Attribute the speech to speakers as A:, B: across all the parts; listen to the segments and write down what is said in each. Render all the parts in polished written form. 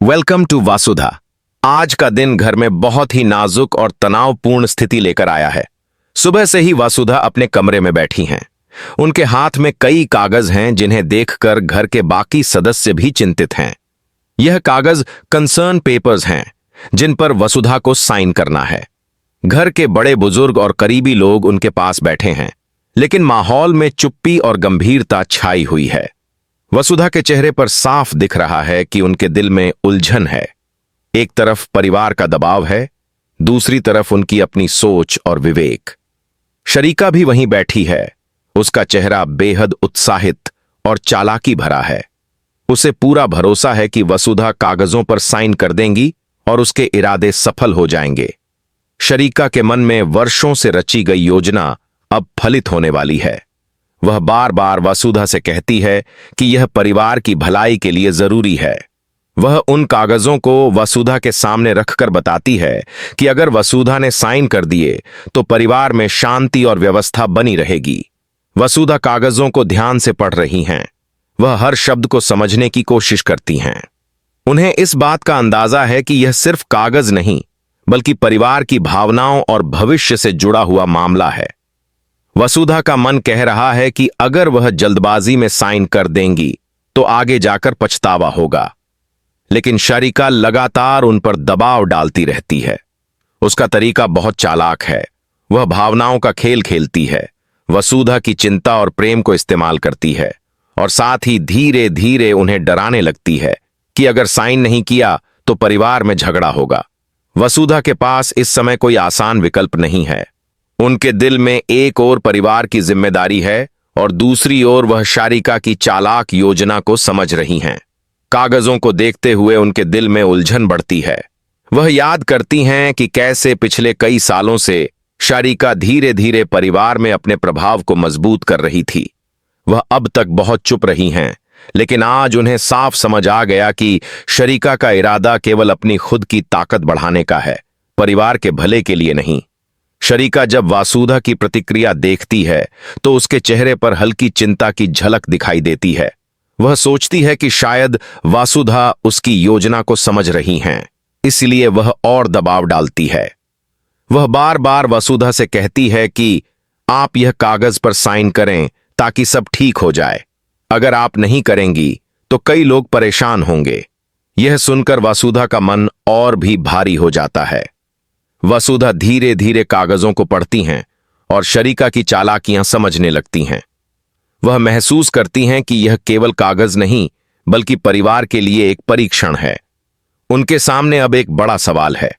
A: Welcome to Vasudha. आज का दिन घर में बहुत ही नाजुक और तनावपूर्ण स्थिति लेकर आया है। सुबह से ही वासुधा अपने कमरे में बैठी हैं। उनके हाथ में कई कागज हैं जिन्हें देखकर घर के बाकी सदस्य भी चिंतित हैं। यह कागज कंसर्न पेपर्स हैं जिन पर वसुधा को साइन करना है। घर के बड़े बुजुर्ग और करीबी लोग उनके पास बैठे हैं, लेकिन माहौल में चुप्पी और गंभीरता छाई हुई है। वसुधा के चेहरे पर साफ दिख रहा है कि उनके दिल में उलझन है। एक तरफ परिवार का दबाव है, दूसरी तरफ उनकी अपनी सोच और विवेक। शरीका भी वहीं बैठी है। उसका चेहरा बेहद उत्साहित और चालाकी भरा है। उसे पूरा भरोसा है कि वसुधा कागजों पर साइन कर देंगी और उसके इरादे सफल हो जाएंगे। शरीका के मन में वर्षों से रची गई योजना अब फलित होने वाली है। वह बार बार वसुधा से कहती है कि यह परिवार की भलाई के लिए जरूरी है। वह उन कागजों को वसुधा के सामने रखकर बताती है कि अगर वसुधा ने साइन कर दिए तो परिवार में शांति और व्यवस्था बनी रहेगी। वसुधा कागजों को ध्यान से पढ़ रही हैं। वह हर शब्द को समझने की कोशिश करती हैं। उन्हें इस बात का अंदाजा है कि यह सिर्फ कागज नहीं, बल्कि परिवार की भावनाओं और भविष्य से जुड़ा हुआ मामला है। वसुधा का मन कह रहा है कि अगर वह जल्दबाजी में साइन कर देंगी तो आगे जाकर पछतावा होगा, लेकिन शरीका लगातार उन पर दबाव डालती रहती है। उसका तरीका बहुत चालाक है। वह भावनाओं का खेल खेलती है, वसुधा की चिंता और प्रेम को इस्तेमाल करती है और साथ ही धीरे धीरे उन्हें डराने लगती है कि अगर साइन नहीं किया तो परिवार में झगड़ा होगा। वसुधा के पास इस समय कोई आसान विकल्प नहीं है। उनके दिल में एक ओर परिवार की जिम्मेदारी है और दूसरी ओर वह शरीका की चालाक योजना को समझ रही हैं। कागजों को देखते हुए उनके दिल में उलझन बढ़ती है। वह याद करती हैं कि कैसे पिछले कई सालों से शरीका धीरे धीरे परिवार में अपने प्रभाव को मजबूत कर रही थी। वह अब तक बहुत चुप रही हैं, लेकिन आज उन्हें साफ समझ आ गया कि शरीका का इरादा केवल अपनी खुद की ताकत बढ़ाने का है, परिवार के भले के लिए नहीं। शरीका जब वासुधा की प्रतिक्रिया देखती है तो उसके चेहरे पर हल्की चिंता की झलक दिखाई देती है। वह सोचती है कि शायद वासुधा उसकी योजना को समझ रही हैं, इसलिए वह और दबाव डालती है। वह बार बार वसुधा से कहती है कि आप यह कागज पर साइन करें ताकि सब ठीक हो जाए। अगर आप नहीं करेंगी तो कई लोग परेशान होंगे। यह सुनकर वसुधा का मन और भी भारी हो जाता है। वसुधा धीरे धीरे कागजों को पढ़ती हैं और शरीका की चालाकियां समझने लगती हैं। वह महसूस करती हैं कि यह केवल कागज नहीं, बल्कि परिवार के लिए एक परीक्षण है। उनके सामने अब एक बड़ा सवाल है।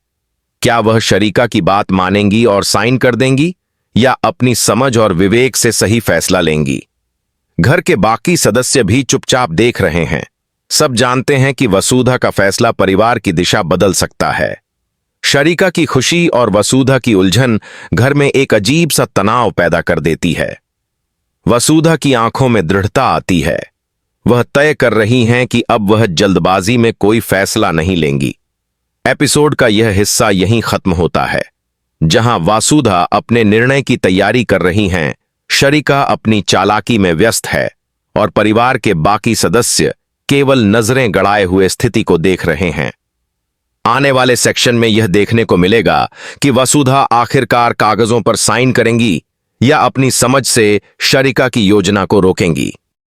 A: क्या वह शरीका की बात मानेंगी और साइन कर देंगी, या अपनी समझ और विवेक से सही फैसला लेंगी? घर के बाकी सदस्य भी चुपचाप देख रहे हैं। सब जानते हैं कि वसुधा का फैसला परिवार की दिशा बदल सकता है। शरीका की खुशी और वसुधा की उलझन घर में एक अजीब सा तनाव पैदा कर देती है। वसुधा की आंखों में दृढ़ता आती है। वह तय कर रही हैं कि अब वह जल्दबाजी में कोई फैसला नहीं लेंगी। एपिसोड का यह हिस्सा यहीं खत्म होता है, जहां वसुधा अपने निर्णय की तैयारी कर रही हैं, शरीका अपनी चालाकी में व्यस्त है और परिवार के बाकी सदस्य केवल नजरें गड़ाए हुए स्थिति को देख रहे हैं। आने वाले सेक्शन में यह देखने को मिलेगा कि वसुधा आखिरकार कागजों पर साइन करेंगी या अपनी समझ से शरीका की योजना को रोकेंगी।